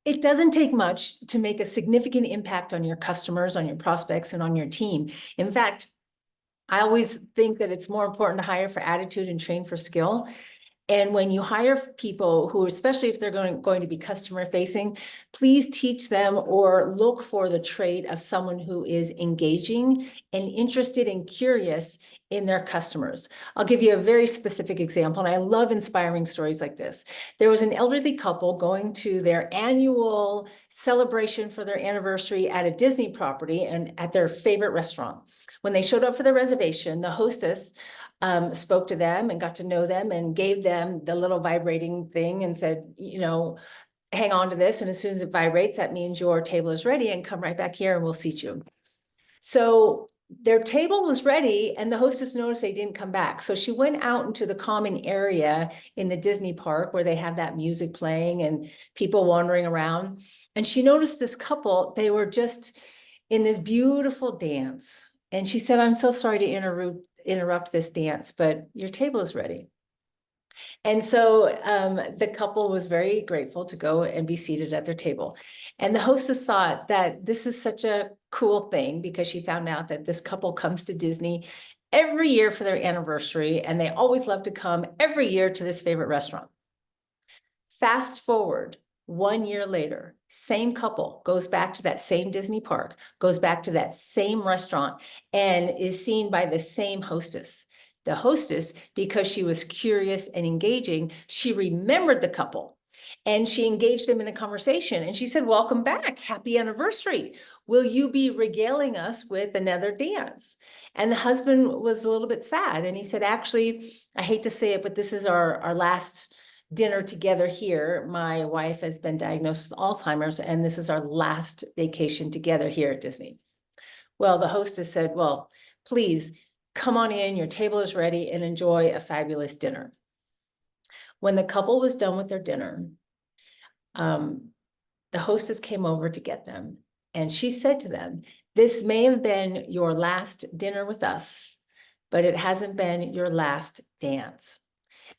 It doesn't take much to make a significant impact on your customers, on your prospects, and on your team. In fact, I always think that it's more important to hire for attitude and train for skill. And when you hire people who, especially if they're going to be customer facing, please teach them or look for the trait of someone who is engaging and interested and curious in their customers. I'll give you a very specific example, and I love inspiring stories like this. There was an elderly couple going to their annual celebration for their anniversary at a Disney property and at their favorite restaurant. When they showed up for the reservation, the hostess spoke to them and got to know them and gave them the little vibrating thing and said, hang on to this. And as soon as it vibrates, that means your table is ready, and come right back here and we'll seat you. So their table was ready, and the hostess noticed they didn't come back. So she went out into the common area in the Disney park where they have that music playing and people wandering around. And she noticed this couple, they were just in this beautiful dance. And she said, I'm so sorry to interrupt this dance, but your table is ready. And so the couple was very grateful to go and be seated at their table. And the hostess thought that this is such a cool thing, because she found out that this couple comes to Disney every year for their anniversary, and they always love to come every year to this favorite restaurant. Fast forward 1 year later, same couple goes back to that same Disney park, goes back to that same restaurant, and is seen by the same hostess. The hostess, because she was curious and engaging, she remembered the couple and she engaged them in a conversation. And she said, welcome back, happy anniversary. Will you be regaling us with another dance? And the husband was a little bit sad. And he said, actually, I hate to say it, but this is our last dinner together here. My wife has been diagnosed with Alzheimer's, and this is our last vacation together here at Disney. Well, the hostess said, well, please come on in, your table is ready, and enjoy a fabulous dinner. When the couple was done with their dinner, the hostess came over to get them, and she said to them, this may have been your last dinner with us, but it hasn't been your last dance.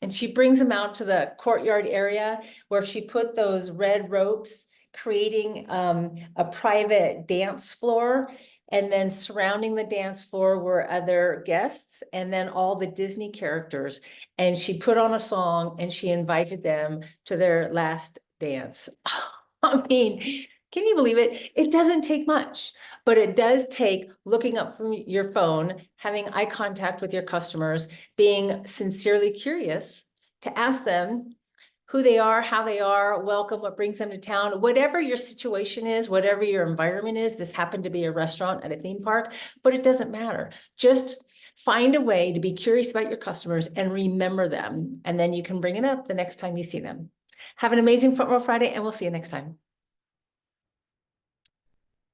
And she brings them out to the courtyard area where she put those red ropes, creating a private dance floor. And then surrounding the dance floor were other guests, and then all the Disney characters. And she put on a song and she invited them to their last dance. I mean, can you believe it? It doesn't take much, but it does take looking up from your phone, having eye contact with your customers, being sincerely curious to ask them who they are, how they are, welcome, what brings them to town, whatever your situation is, whatever your environment is. This happened to be a restaurant at a theme park, but it doesn't matter. Just find a way to be curious about your customers and remember them. And then you can bring it up the next time you see them. Have an amazing Front Row Friday, and we'll see you next time.